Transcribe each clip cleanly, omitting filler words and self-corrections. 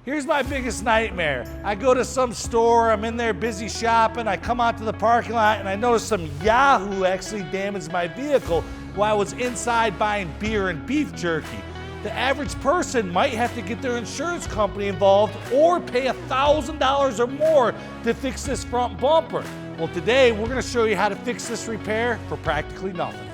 Here's my biggest nightmare. I go to some store, I'm in there busy shopping, I come out to the parking lot and I notice some yahoo actually damaged my vehicle while I was inside buying beer and beef jerky. The average person might have to get their insurance company involved or pay $1,000 or more to fix this front bumper. Well, today we're gonna show you how to fix this repair for practically nothing.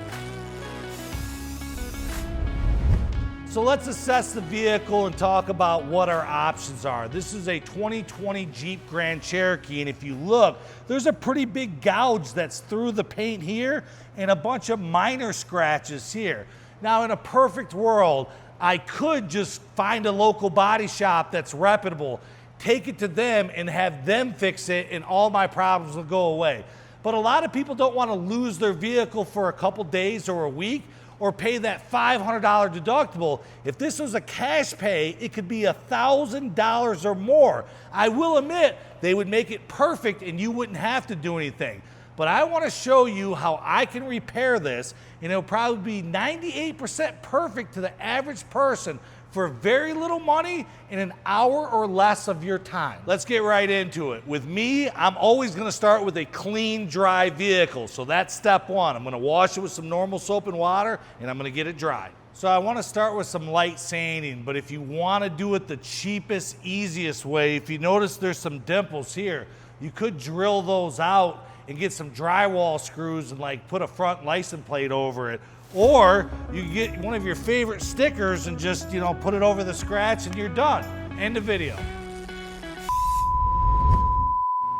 So let's assess the vehicle and talk about what our options are. This is a 2020 Jeep Grand Cherokee, and if you look, there's a pretty big gouge that's through the paint here and a bunch of minor scratches here. Now, in a perfect world, I could just find a local body shop that's reputable, take it to them and have them fix it, and all my problems will go away. But a lot of people don't want to lose their vehicle for a couple days or a week, or pay that $500 deductible. If this was a cash pay, it could be $1,000 or more. I will admit, they would make it perfect and you wouldn't have to do anything. But I wanna show you how I can repair this, and it'll probably be 98% perfect to the average person for very little money in an hour or less of your time. Let's get right into it. With me, I'm always gonna start with a clean, dry vehicle. So that's step one. I'm gonna wash it with some normal soap and water, and I'm gonna get it dry. So I wanna start with some light sanding, but if you wanna do it the cheapest, easiest way, if you notice there's some dimples here, you could drill those out and get some drywall screws and like put a front license plate over it. Or you can get one of your favorite stickers and just, put it over the scratch and you're done. End of video.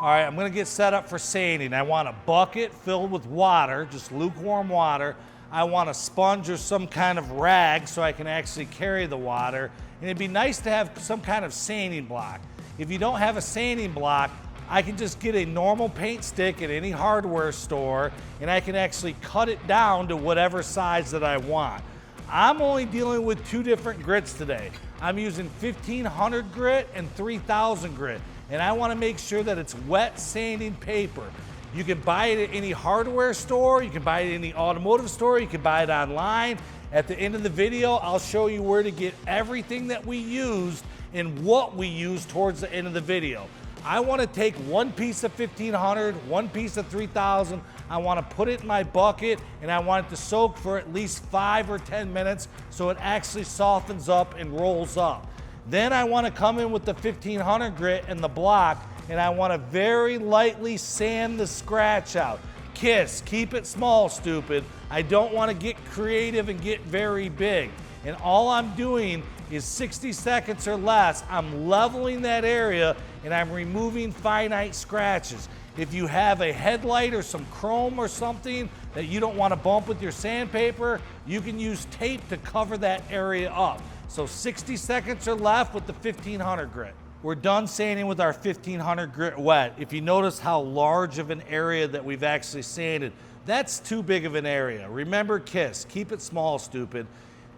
All right, I'm gonna get set up for sanding. I want a bucket filled with water, just lukewarm water. I want a sponge or some kind of rag so I can actually carry the water. And it'd be nice to have some kind of sanding block. If you don't have a sanding block, I can just get a normal paint stick at any hardware store and I can actually cut it down to whatever size that I want. I'm only dealing with two different grits today. I'm using 1500 grit and 3000 grit, and I want to make sure that it's wet sanding paper. You can buy it at any hardware store, you can buy it at any automotive store, you can buy it online. At the end of the video, I'll show you where to get everything that we used and what we used towards the end of the video. I want to take one piece of 1500, one piece of 3000. I want to put it in my bucket and I want it to soak for at least 5 or 10 minutes so it actually softens up and rolls up. Then I want to come in with the 1500 grit and the block, and I want to very lightly sand the scratch out. Kiss, keep it small, stupid. I don't want to get creative and get very big. And all I'm doing is 60 seconds or less. I'm leveling that area and I'm removing finite scratches. If you have a headlight or some chrome or something that you don't want to bump with your sandpaper, you can use tape to cover that area up. So 60 seconds are left with the 1500 grit. We're done sanding with our 1500 grit wet. If you notice how large of an area that we've actually sanded, that's too big of an area. Remember, KISS, keep it small, stupid.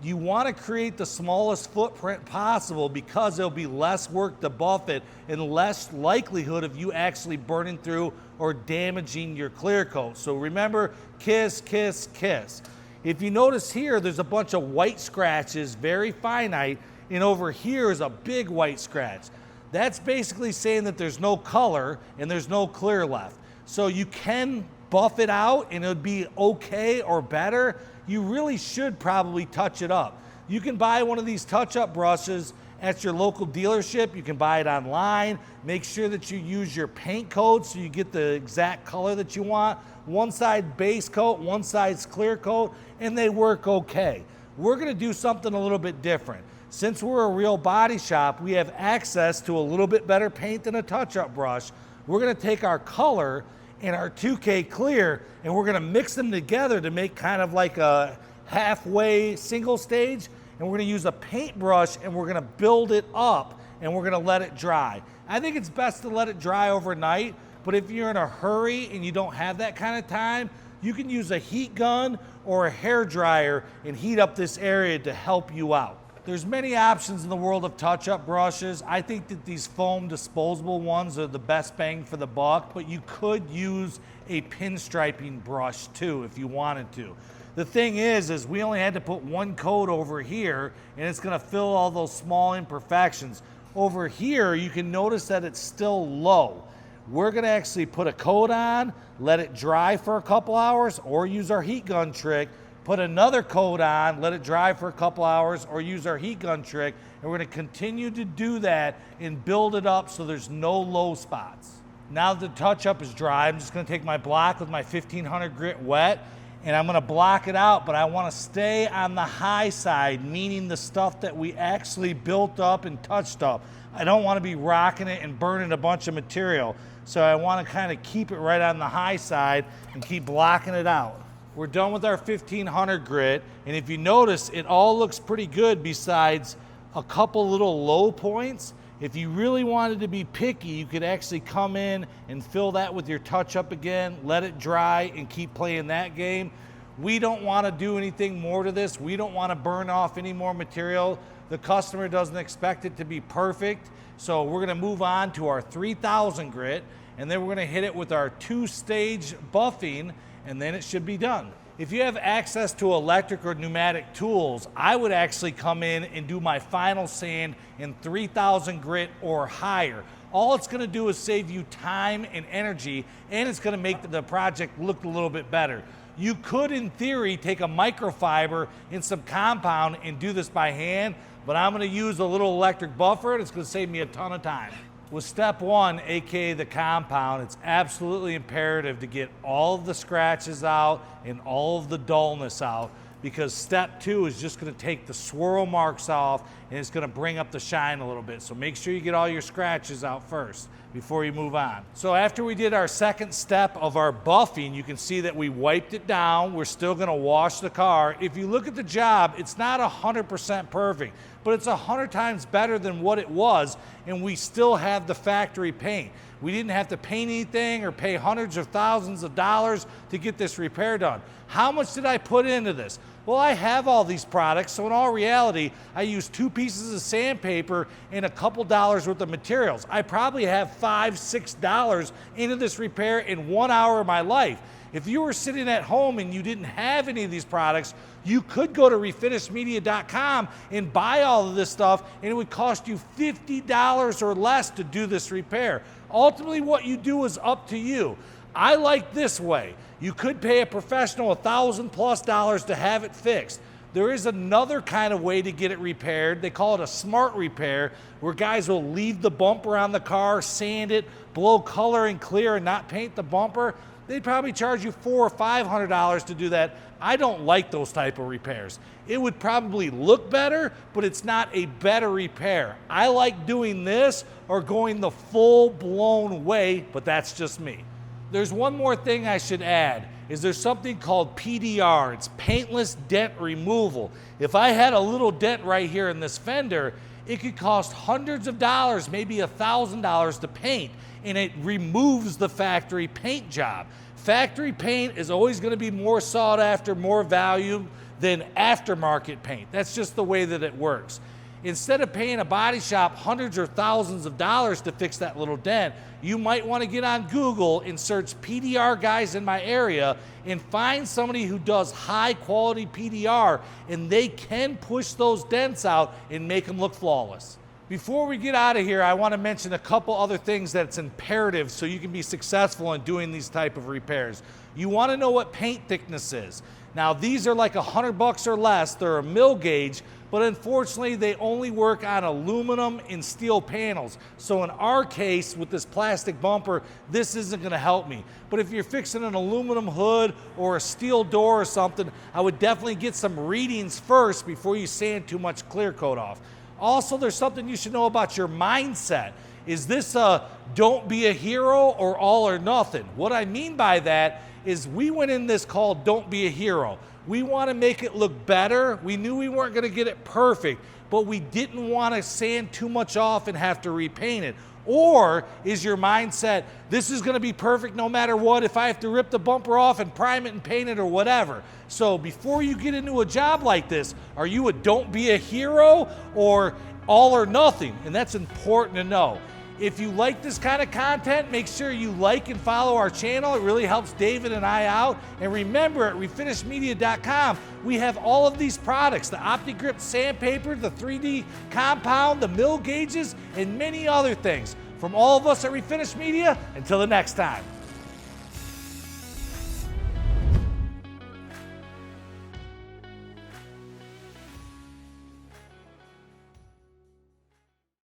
You want to create the smallest footprint possible because there'll be less work to buff it and less likelihood of you actually burning through or damaging your clear coat. So remember, KISS, KISS, KISS. If you notice here, there's a bunch of white scratches, very finite, and over here is a big white scratch. That's basically saying that there's no color and there's no clear left. So you can buff it out and it'll be okay or better. You really should probably touch it up. You can buy one of these touch-up brushes at your local dealership. You can buy it online. Make sure that you use your paint code so you get the exact color that you want. One side base coat, one side's clear coat, and they work okay. We're gonna do something a little bit different. Since we're a real body shop, we have access to a little bit better paint than a touch-up brush. We're gonna take our color and our 2K clear, and we're gonna mix them together to make kind of like a halfway single stage, and we're gonna use a paintbrush and we're gonna build it up and we're gonna let it dry. I think it's best to let it dry overnight, but if you're in a hurry and you don't have that kind of time, you can use a heat gun or a hair dryer and heat up this area to help you out. There's many options in the world of touch-up brushes. I think that these foam disposable ones are the best bang for the buck, but you could use a pinstriping brush too if you wanted to. The thing is we only had to put one coat over here and it's gonna fill all those small imperfections. Over here, you can notice that it's still low. We're gonna actually put a coat on, let it dry for a couple hours, or use our heat gun trick, put another coat on, let it dry for a couple hours, or use our heat gun trick, and we're gonna continue to do that and build it up so there's no low spots. Now that the touch-up is dry, I'm just gonna take my block with my 1500 grit wet, and I'm gonna block it out, but I wanna stay on the high side, meaning the stuff that we actually built up and touched up. I don't wanna be rocking it and burning a bunch of material. So I wanna kinda keep it right on the high side and keep blocking it out. We're done with our 1500 grit, and if you notice, it all looks pretty good besides a couple little low points. If you really wanted to be picky, you could actually come in and fill that with your touch-up again, let it dry, and keep playing that game. We don't want to do anything more to this. We don't want to burn off any more material. The customer doesn't expect it to be perfect, so we're going to move on to our 3000 grit, and then we're going to hit it with our 2-stage buffing, and then it should be done. If you have access to electric or pneumatic tools, I would actually come in and do my final sand in 3000 grit or higher. All it's gonna do is save you time and energy, and it's gonna make the project look a little bit better. You could, in theory, take a microfiber and some compound and do this by hand, but I'm gonna use a little electric buffer, and it's gonna save me a ton of time. With step one, aka the compound, it's absolutely imperative to get all of the scratches out and all of the dullness out, because step two is just gonna take the swirl marks off and it's gonna bring up the shine a little bit. So make sure you get all your scratches out first before you move on. So after we did our second step of our buffing, you can see that we wiped it down. We're still gonna wash the car. If you look at the job, it's not 100% perfect, but it's 100 times better than what it was, and we still have the factory paint. We didn't have to paint anything or pay hundreds of thousands of dollars to get this repair done. How much did I put into this? Well, I have all these products, so in all reality, I used 2 pieces of sandpaper and a couple dollars worth of materials. I probably have $5, $6 into this repair in 1 hour of my life. If you were sitting at home and you didn't have any of these products, you could go to refinishmedia.com and buy all of this stuff, and it would cost you $50 or less to do this repair. Ultimately, what you do is up to you. I like this way. You could pay a professional $1,000+ to have it fixed. There is another kind of way to get it repaired. They call it a smart repair, where guys will leave the bumper on the car, sand it, blow color and clear, and not paint the bumper. They'd probably charge you $400 or $500 to do that. I don't like those type of repairs. It would probably look better, but it's not a better repair. I like doing this or going the full-blown way, but that's just me. There's one more thing I should add, is there's something called PDR. It's paintless dent removal. If I had a little dent right here in this fender, it could cost hundreds of dollars, maybe $1,000 to paint, and it removes the factory paint job. Factory paint is always going to be more sought after, more valued than aftermarket paint. That's just the way that it works. Instead of paying a body shop hundreds or thousands of dollars to fix that little dent, you might want to get on Google and search PDR guys in my area and find somebody who does high quality PDR, and they can push those dents out and make them look flawless. Before we get out of here, I want to mention a couple other things that's imperative so you can be successful in doing these type of repairs. You want to know what paint thickness is. Now, these are like $100 or less. They're a mill gauge, but unfortunately they only work on aluminum and steel panels. So in our case, with this plastic bumper, this isn't going to help me. But if you're fixing an aluminum hood or a steel door or something, I would definitely get some readings first before you sand too much clear coat off. Also, there's something you should know about your mindset. Is this a don't be a hero or all or nothing? What I mean by that is we went in this called don't be a hero. We want to make it look better. We knew we weren't going to get it perfect, but we didn't want to sand too much off and have to repaint it. Or is your mindset, this is going to be perfect no matter what, if I have to rip the bumper off and prime it and paint it or whatever. So before you get into a job like this, are you a don't be a hero or all or nothing? And that's important to know. If you like this kind of content, make sure you like and follow our channel. It really helps David and I out. And remember, at refinishmedia.com, we have all of these products, the OptiGrip sandpaper, the 3D compound, the mill gauges, and many other things. From all of us at Refinish Media, until the next time.